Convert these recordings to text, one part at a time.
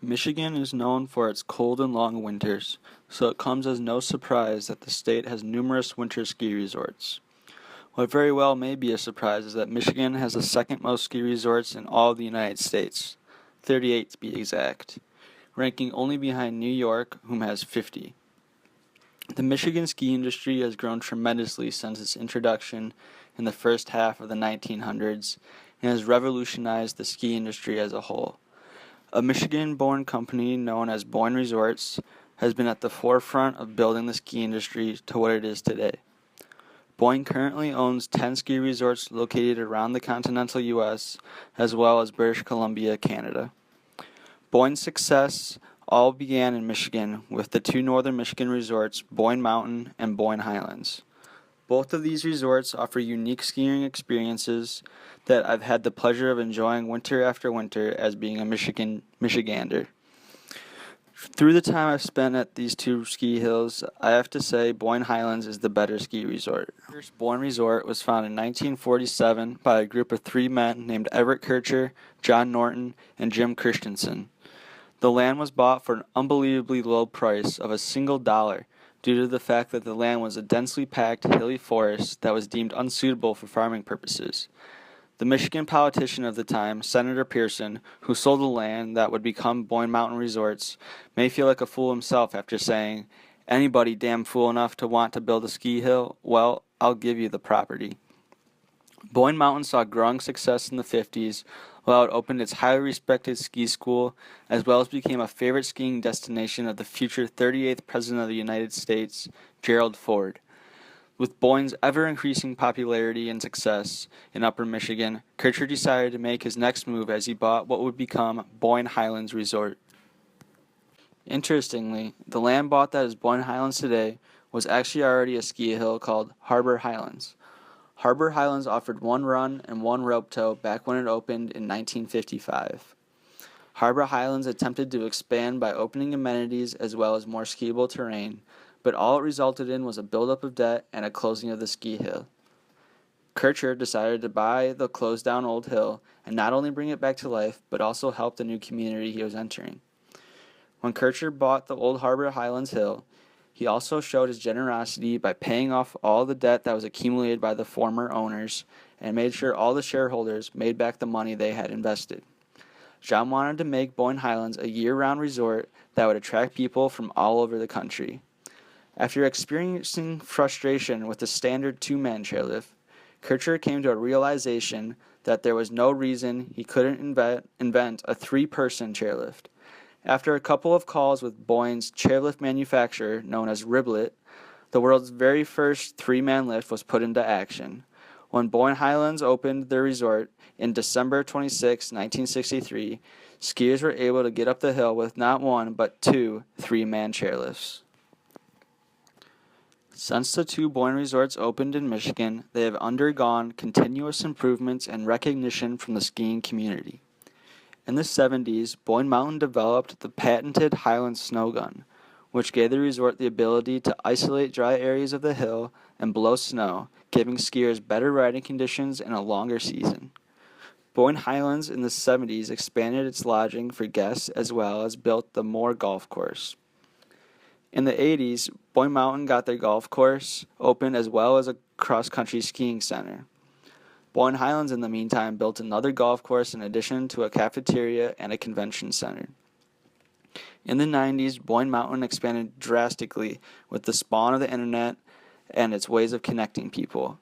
Michigan is known for its cold and long winters, so it comes as no surprise that the state has numerous winter ski resorts. What very well may be a surprise is that Michigan has the second most ski resorts in all of the United States, 38 to be exact, ranking only behind New York, whom has 50. The Michigan ski industry has grown tremendously since its introduction in the first half of the 1900s and has revolutionized the ski industry as a whole. A Michigan-born company known as Boyne Resorts has been at the forefront of building the ski industry to what it is today. Boyne currently owns 10 ski resorts located around the continental U.S. as well as British Columbia, Canada. Boyne's success all began in Michigan with the two northern Michigan resorts, Boyne Mountain and Boyne Highlands. Both of these resorts offer unique skiing experiences that I've had the pleasure of enjoying winter after winter as being a Michigander. Through the time I've spent at these two ski hills, I have to say Boyne Highlands is the better ski resort. The first Boyne Resort was founded in 1947 by a group of three men named Everett Kircher, John Norton, and Jim Christensen. The land was bought for an unbelievably low price of $1 due to the fact that the land was a densely packed hilly forest that was deemed unsuitable for farming purposes. The Michigan politician of the time, Senator Pederson, who sold the land that would become Boyne Mountain Resorts, may feel like a fool himself after saying, "Anybody damn fool enough to want to build a ski hill? Well, I'll give you the property." Boyne Mountain saw growing success in the 50s, while it opened its highly respected ski school, as well as became a favorite skiing destination of the future 38th President of the United States, Gerald Ford. With Boyne's ever-increasing popularity and success in Upper Michigan, Kircher decided to make his next move as he bought what would become Boyne Highlands Resort. Interestingly, the land bought that is Boyne Highlands today was actually already a ski hill called Harbor Highlands. Harbor Highlands offered one run and one rope tow back when it opened in 1955. Harbor Highlands attempted to expand by opening amenities as well as more skiable terrain, but all it resulted in was a buildup of debt and a closing of the ski hill. Kircher decided to buy the closed-down old hill and not only bring it back to life, but also help the new community he was entering. When Kircher bought the old Harbor Highlands hill, he also showed his generosity by paying off all the debt that was accumulated by the former owners and made sure all the shareholders made back the money they had invested. John wanted to make Boyne Highlands a year-round resort that would attract people from all over the country. After experiencing frustration with the standard two-man chairlift, Kircher came to a realization that there was no reason he couldn't invent a three-person chairlift. After a couple of calls with Boyne's chairlift manufacturer, known as Riblet, the world's very first three-man lift was put into action. When Boyne Highlands opened their resort in December 26, 1963, skiers were able to get up the hill with not one but two three-man chairlifts. Since the two Boyne resorts opened in Michigan, they have undergone continuous improvements and recognition from the skiing community. In the 70s, Boyne Mountain developed the patented Highland snow gun, which gave the resort the ability to isolate dry areas of the hill and blow snow, giving skiers better riding conditions and a longer season. Boyne Highlands in the 70s expanded its lodging for guests as well as built the Moore Golf Course. In the 80s, Boyne Mountain got their golf course open as well as a cross-country skiing center. Boyne Highlands, in the meantime, built another golf course in addition to a cafeteria and a convention center. In the 90s, Boyne Mountain expanded drastically with the spawn of the internet and its ways of connecting people.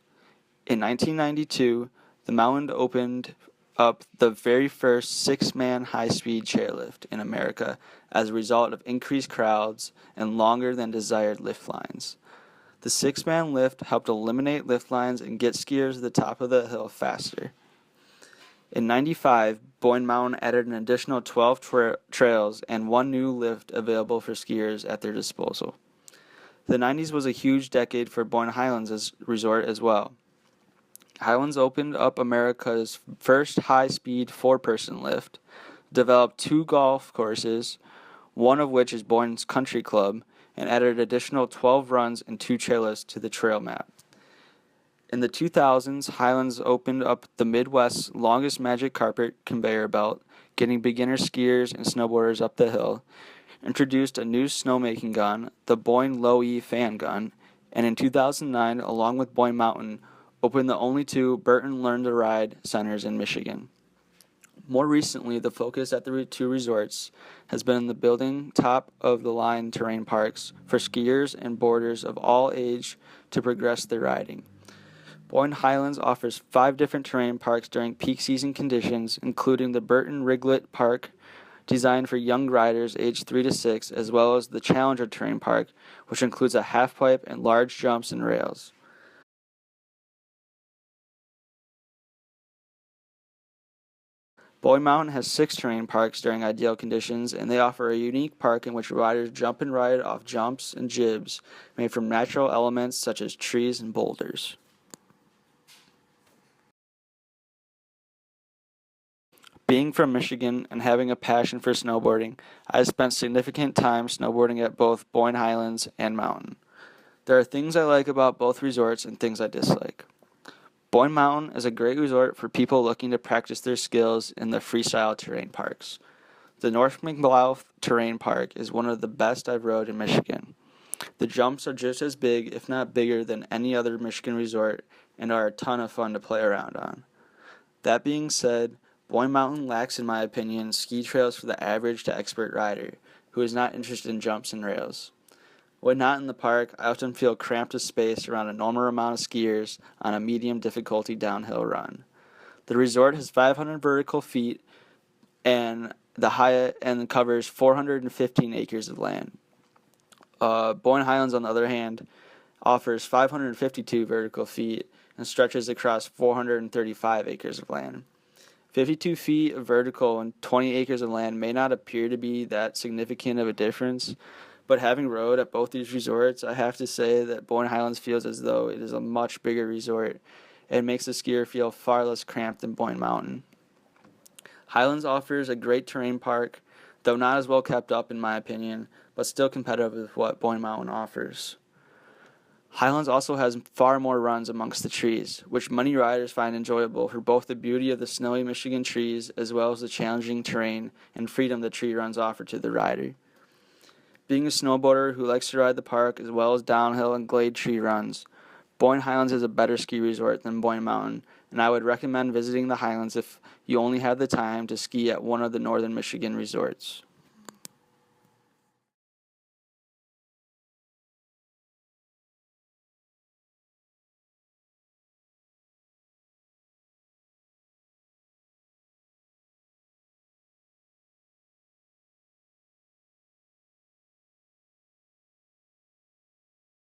In 1992, the mountain opened up the very first six-man high-speed chairlift in America as a result of increased crowds and longer than desired lift lines. The six-man lift helped eliminate lift lines and get skiers to the top of the hill faster. In 95, Boyne Mountain added an additional 12 trails and one new lift available for skiers at their disposal. The 90s was a huge decade for Boyne Highlands resort as well. Highlands opened up America's first high-speed four-person lift, developed two golf courses, one of which is Boyne's Country Club, and added additional 12 runs and two chairlifts to the trail map. In the 2000s, Highlands opened up the Midwest's longest magic carpet conveyor belt, getting beginner skiers and snowboarders up the hill, introduced a new snowmaking gun, the Boyne Low-E fan gun, and in 2009, along with Boyne Mountain, opened the only two Burton Learn to Ride centers in Michigan. More recently, the focus at the two resorts has been in the building top-of-the-line terrain parks for skiers and boarders of all age to progress their riding. Boyne Highlands offers 5 different terrain parks during peak season conditions, including the Burton Riglet Park, designed for young riders aged 3 to 6, as well as the Challenger Terrain Park, which includes a halfpipe and large jumps and rails. Boyne Mountain has 6 terrain parks during ideal conditions, and they offer a unique park in which riders jump and ride off jumps and jibs made from natural elements such as trees and boulders. Being from Michigan and having a passion for snowboarding, I spent significant time snowboarding at both Boyne Highlands and Mountain. There are things I like about both resorts and things I dislike. Boyne Mountain is a great resort for people looking to practice their skills in the freestyle terrain parks. The North McLouth Terrain Park is one of the best I've rode in Michigan. The jumps are just as big, if not bigger, than any other Michigan resort and are a ton of fun to play around on. That being said, Boyne Mountain lacks, in my opinion, ski trails for the average to expert rider who is not interested in jumps and rails. When not in the park, I often feel cramped with space around a normal amount of skiers on a medium difficulty downhill run. The resort has 500 vertical feet and covers 415 acres of land. Boyne Highlands, on the other hand, offers 552 vertical feet and stretches across 435 acres of land. 52 feet of vertical and 20 acres of land may not appear to be that significant of a difference, but having rode at both these resorts, I have to say that Boyne Highlands feels as though it is a much bigger resort and makes the skier feel far less cramped than Boyne Mountain. Highlands offers a great terrain park, though not as well kept up in my opinion, but still competitive with what Boyne Mountain offers. Highlands also has far more runs amongst the trees, which many riders find enjoyable for both the beauty of the snowy Michigan trees as well as the challenging terrain and freedom the tree runs offer to the rider. Being a snowboarder who likes to ride the park as well as downhill and glade tree runs, Boyne Highlands is a better ski resort than Boyne Mountain, and I would recommend visiting the Highlands if you only have the time to ski at one of the northern Michigan resorts.